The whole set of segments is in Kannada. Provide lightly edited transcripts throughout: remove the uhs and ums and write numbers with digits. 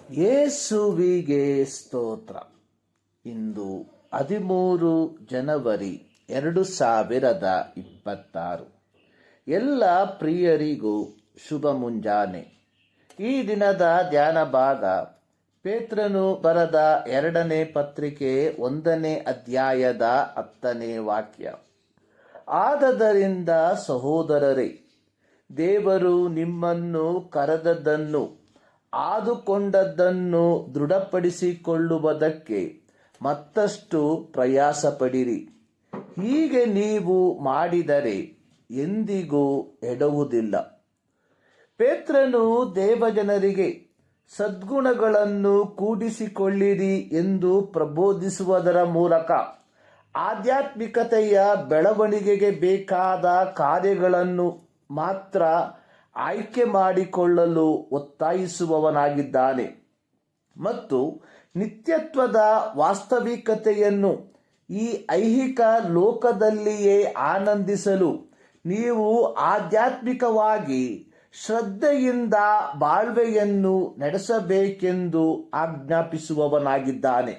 ಯೇಸುವಿಗೆ ಸ್ತೋತ್ರ. ಇಂದು 13 ಜನವರಿ 2026. ಎಲ್ಲ ಪ್ರಿಯರಿಗೂ ಶುಭ ಮುಂಜಾನೆ. ಈ ದಿನದ ಧ್ಯಾನ ಭಾಗ ಪೇತ್ರನು ಬರೆದ 2ನೇ ಪತ್ರಿಕೆ 1ನೇ ಅಧ್ಯಾಯದ 10ನೇ ವಾಕ್ಯ. ಆದದರಿಂದ ಸಹೋದರರೇ, ದೇವರು ನಿಮ್ಮನ್ನು ಕರೆದದ್ದನ್ನು ಆದುಕೊಂಡದ್ದನ್ನು ದೃಢಪಡಿಸಿಕೊಳ್ಳುವುದಕ್ಕೆ ಮತ್ತಷ್ಟು ಪ್ರಯಾಸಪಡಿರಿ. ಹೀಗೆ ನೀವು ಮಾಡಿದರೆ ಎಂದಿಗೂ ಎಡವುವುದಿಲ್ಲ. ಪೇತ್ರನು ದೇವಜನರಿಗೆ ಸದ್ಗುಣಗಳನ್ನು ಕೂಡಿಸಿಕೊಳ್ಳಿರಿ ಎಂದು ಪ್ರಬೋಧಿಸುವುದರ ಮೂಲಕ ಆಧ್ಯಾತ್ಮಿಕತೆಯ ಬೆಳವಣಿಗೆಗೆ ಬೇಕಾದ ಕಾರ್ಯಗಳನ್ನು ಮಾತ್ರ ಆಯ್ಕೆ ಮಾಡಿಕೊಳ್ಳಲು ಒತ್ತಾಯಿಸುವವನಾಗಿದ್ದಾನೆ ಮತ್ತು ನಿತ್ಯತ್ವದ ವಾಸ್ತವಿಕತೆಯನ್ನು ಈ ಐಹಿಕ ಲೋಕದಲ್ಲಿಯೇ ಆನಂದಿಸಲು ನೀವು ಆಧ್ಯಾತ್ಮಿಕವಾಗಿ ಶ್ರದ್ಧೆಯಿಂದ ಬಾಳ್ವೆಯನ್ನು ನಡೆಸಬೇಕೆಂದು ಆಜ್ಞಾಪಿಸುವವನಾಗಿದ್ದಾನೆ.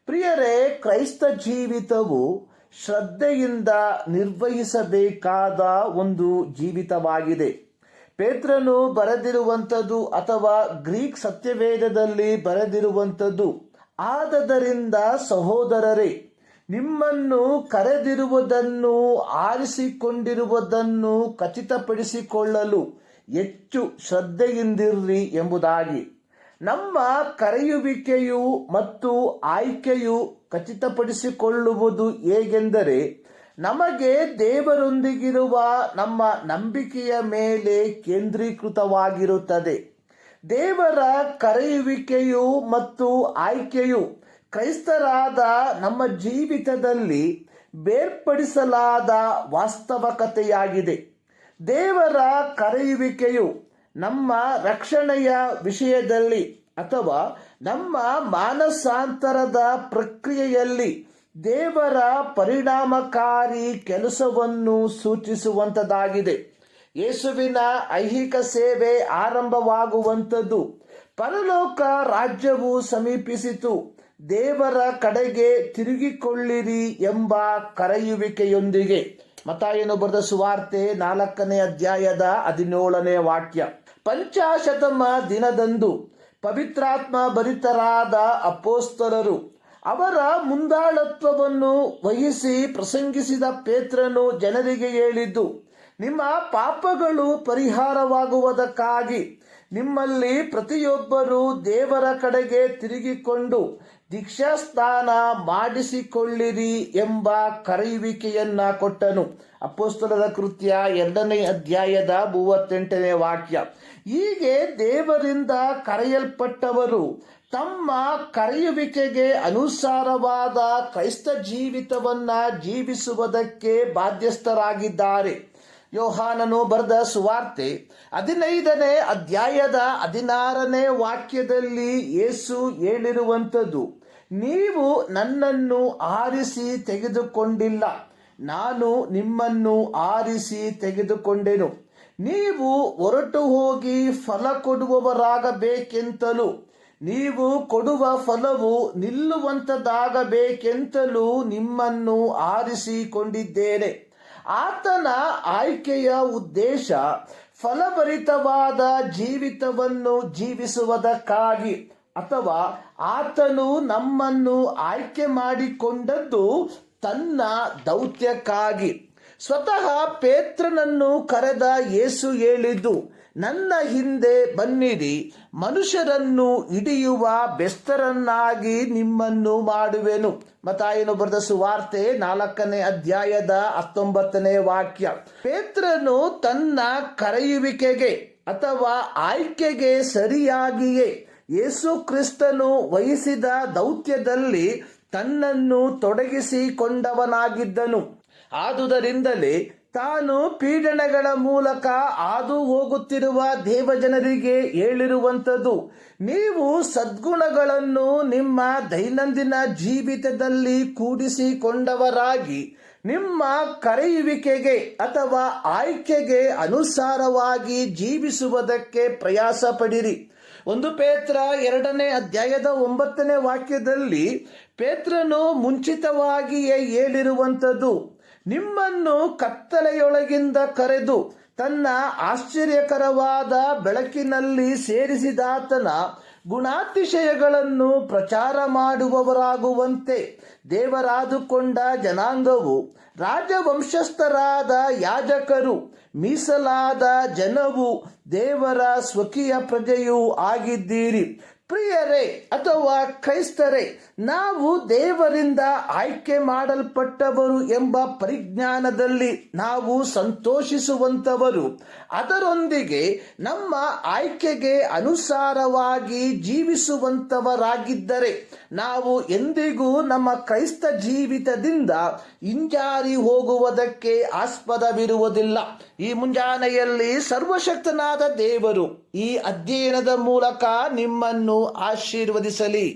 ಪ್ರಿಯರೇ, ಕ್ರೈಸ್ತ ಜೀವಿತವು ಶ್ರದ್ಧೆಯಿಂದ ನಿರ್ವಹಿಸಬೇಕಾದ ಒಂದು ಜೀವಿತವಾಗಿದೆ. ಪೇತ್ರನು ಬರೆದಿರುವಂಥದ್ದು ಅಥವಾ ಗ್ರೀಕ್ ಸತ್ಯವೇದದಲ್ಲಿ ಬರೆದಿರುವಂಥದ್ದು, ಆದದರಿಂದ ಸಹೋದರರೇ, ನಿಮ್ಮನ್ನು ಕರೆದಿರುವುದನ್ನು ಆರಿಸಿಕೊಂಡಿರುವುದನ್ನು ಖಚಿತಪಡಿಸಿಕೊಳ್ಳಲು ಹೆಚ್ಚು ಶ್ರದ್ಧೆಯಿಂದಿರ್ರಿ ಎಂಬುದಾಗಿ. ನಮ್ಮ ಕರೆಯುವಿಕೆಯು ಮತ್ತು ಆಯ್ಕೆಯು ಖಚಿತಪಡಿಸಿಕೊಳ್ಳುವುದು ಹೇಗೆಂದರೆ, ನಮಗೆ ದೇವರೊಂದಿಗಿರುವ ನಮ್ಮ ನಂಬಿಕೆಯ ಮೇಲೆ ಕೇಂದ್ರೀಕೃತವಾಗಿರುತ್ತದೆ. ದೇವರ ಕರೆಯುವಿಕೆಯು ಮತ್ತು ಆಯ್ಕೆಯು ಕ್ರೈಸ್ತರಾದ ನಮ್ಮ ಜೀವಿತದಲ್ಲಿ ಬೇರ್ಪಡಿಸಲಾದ ವಾಸ್ತವಕತೆಯಾಗಿದೆ. ದೇವರ ಕರೆಯುವಿಕೆಯು ನಮ್ಮ ರಕ್ಷಣೆಯ ವಿಷಯದಲ್ಲಿ ಅಥವಾ ನಮ್ಮ ಮಾನಸಾಂತರದ ಪ್ರಕ್ರಿಯೆಯಲ್ಲಿ ದೇವರ ಪರಿಣಾಮಕಾರಿ ಕೆಲಸವನ್ನು ಸೂಚಿಸುವಂಥದ್ದಾಗಿದೆ. ಯೇಸುವಿನ ಐಹಿಕ ಸೇವೆ ಆರಂಭವಾಗುವಂಥದ್ದು ಪರಲೋಕ ರಾಜ್ಯವು ಸಮೀಪಿಸಿತು, ದೇವರ ಕಡೆಗೆ ತಿರುಗಿಕೊಳ್ಳಿರಿ ಎಂಬ ಕರೆಯುವಿಕೆಯೊಂದಿಗೆ. ಮತ್ತಾಯನು ಬರೆದ ಸುವಾರ್ತೆ 4ನೇ ಅಧ್ಯಾಯದ 17ನೇ ವಾಕ್ಯ. ಪಂಚಾಶತಮ ದಿನದಂದು ಪವಿತ್ರಾತ್ಮ ಭರಿತರಾದ ಅಪೋಸ್ತಲರು ಅವರ ಮುಂದಾಳತ್ವವನ್ನು ವಹಿಸಿ ಪ್ರಸಂಗಿಸಿದ ಪೇತ್ರನು ಜನರಿಗೆ ಹೇಳಿದ್ದು, ನಿಮ್ಮ ಪಾಪಗಳು ಪರಿಹಾರವಾಗುವುದಕ್ಕಾಗಿ ನಿಮ್ಮಲ್ಲಿ ಪ್ರತಿಯೊಬ್ಬರೂ ದೇವರ ಕಡೆಗೆ ತಿರುಗಿಕೊಂಡು ದೀಕ್ಷಾಸ್ನಾನ ಮಾಡಿಸಿಕೊಳ್ಳಿರಿ ಎಂಬ ಕರೆಯುವಿಕೆಯನ್ನ ಕೊಟ್ಟನು. ಅಪೊಸ್ತಲರ ಕೃತ್ಯ 2ನೇ ಅಧ್ಯಾಯದ 38ನೇ ವಾಕ್ಯ. ಹೀಗೆ ದೇವರಿಂದ ಕರೆಯಲ್ಪಟ್ಟವರು ತಮ್ಮ ಕರೆಯುವಿಕೆಗೆ ಅನುಸಾರವಾದ ಕ್ರೈಸ್ತ ಜೀವಿತವನ್ನ ಜೀವಿಸುವುದಕ್ಕೆ ಬಾಧ್ಯಸ್ಥರಾಗಿದ್ದಾರೆ. ಯೋಹಾನನು ಬರೆದ ಸುವಾರ್ತೆ 15ನೇ ಅಧ್ಯಾಯದ 16ನೇ ವಾಕ್ಯದಲ್ಲಿ ಯೇಸು ಹೇಳಿರುವಂಥದ್ದು, ನೀವು ನನ್ನನ್ನು ಆರಿಸಿ ತೆಗೆದುಕೊಂಡಿಲ್ಲ, ನಾನು ನಿಮ್ಮನ್ನು ಆರಿಸಿ ತೆಗೆದುಕೊಂಡೆನು. ನೀವು ಹೊರಟು ಹೋಗಿ ಫಲ ಕೊಡುವವರಾಗಬೇಕೆಂತಲೂ ನೀವು ಕೊಡುವ ಫಲವು ನಿಲ್ಲುವಂಥದ್ದಾಗಬೇಕೆಂತಲೂ ನಿಮ್ಮನ್ನು ಆರಿಸಿಕೊಂಡಿದ್ದೇನೆ. ಆತನ ಆಯ್ಕೆಯ ಉದ್ದೇಶ ಫಲಭರಿತವಾದ ಜೀವಿತವನ್ನು ಜೀವಿಸುವುದಕ್ಕಾಗಿ, ಅಥವಾ ಆತನು ನಮ್ಮನ್ನು ಆಯ್ಕೆ ಮಾಡಿಕೊಂಡದ್ದು ತನ್ನ ದೌತ್ಯಕ್ಕಾಗಿ. ಸ್ವತಃ ಪೇತ್ರನನ್ನು ಕರೆದ ಯೇಸು ಹೇಳಿದ್ದು, ನನ್ನ ಹಿಂದೆ ಬನ್ನಿರಿ, ಮನುಷ್ಯರನ್ನು ಹಿಡಿಯುವ ಬೆಸ್ತರನ್ನಾಗಿ ನಿಮ್ಮನ್ನು ಮಾಡುವೆನು. ಮತ್ತಾಯನು ಬರೆದ ಸುವಾರ್ತೆ 4ನೇ ಅಧ್ಯಾಯದ 19ನೇ ವಾಕ್ಯ. ಪೇತ್ರನು ತನ್ನ ಕರೆಯುವಿಕೆಗೆ ಅಥವಾ ಆಯ್ಕೆಗೆ ಸರಿಯಾಗಿಯೇ ಯೇಸು ಕ್ರಿಸ್ತನು ವಹಿಸಿದ ದೌತ್ಯದಲ್ಲಿ ತನ್ನನ್ನು ತೊಡಗಿಸಿಕೊಂಡವನಾಗಿದ್ದನು. ಆದುದರಿಂದಲೇ ತಾನು ಪೀಡನೆಗಳ ಮೂಲಕ ಹಾದು ಹೋಗುತ್ತಿರುವ ದೇವಜನರಿಗೆ ಹೇಳಿರುವಂಥದ್ದು, ನೀವು ಸದ್ಗುಣಗಳನ್ನು ನಿಮ್ಮ ದೈನಂದಿನ ಜೀವಿತದಲ್ಲಿ ಕೂಡಿಸಿಕೊಂಡವರಾಗಿ ನಿಮ್ಮ ಕರೆಯುವಿಕೆಗೆ ಅಥವಾ ಆಯ್ಕೆಗೆ ಅನುಸಾರವಾಗಿ ಜೀವಿಸುವುದಕ್ಕೆ ಪ್ರಯಾಸ ಪಡಿರಿ. 1 ಪೇತ್ರ 2ನೇ ಅಧ್ಯಾಯದ 9ನೇ ವಾಕ್ಯದಲ್ಲಿ ಪೇತ್ರನು ಮುಂಚಿತವಾಗಿಯೇ ಹೇಳಿರುವಂಥದ್ದು, ನಿಮ್ಮನ್ನು ಕತ್ತಲೆಯೊಳಗಿಂದ ಕರೆದು ತನ್ನ ಆಶ್ಚರ್ಯಕರವಾದ ಬೆಳಕಿನಲ್ಲಿ ಸೇರಿಸಿದಾತನ ಗುಣಾತಿಶಯಗಳನ್ನು ಪ್ರಚಾರ ಮಾಡುವವರಾಗುವಂತೆ ದೇವರಾದುಕೊಂಡ ಜನಾಂಗವು, ರಾಜವಂಶಸ್ಥರಾದ ಯಾಜಕರು, ಮೀಸಲಾದ ಜನವು, ದೇವರ ಸ್ವಕೀಯ ಪ್ರಜೆಯೂ ಆಗಿದ್ದೀರಿ. ಪ್ರಿಯರೇ ಅಥವಾ ಕ್ರೈಸ್ತರೇ, ನಾವು ದೇವರಿಂದ ಆಯ್ಕೆ ಮಾಡಲ್ಪಟ್ಟವರು ಎಂಬ ಪರಿಜ್ಞಾನದಲ್ಲಿ ನಾವು ಸಂತೋಷಿಸುವಂತವರು. ಅದರೊಂದಿಗೆ ನಮ್ಮ ಆಯ್ಕೆಗೆ ಅನುಸಾರವಾಗಿ ಜೀವಿಸುವಂತವರಾಗಿದ್ದರೆ ನಾವು ಎಂದಿಗೂ ನಮ್ಮ ಕ್ರೈಸ್ತ ಜೀವಿತದಿಂದ ಹಿಂಜಾರಿ ಹೋಗುವುದಕ್ಕೆ ಆಸ್ಪದವಿರುವುದಿಲ್ಲ. ಈ ಮುಂಜಾನೆಯಲ್ಲಿ ಸರ್ವಶಕ್ತನಾದ ದೇವರು ಈ ಅಧ್ಯಯನದ ಮೂಲಕ ನಿಮ್ಮನ್ನು ಆಶೀರ್ವದಿಸಲಿ.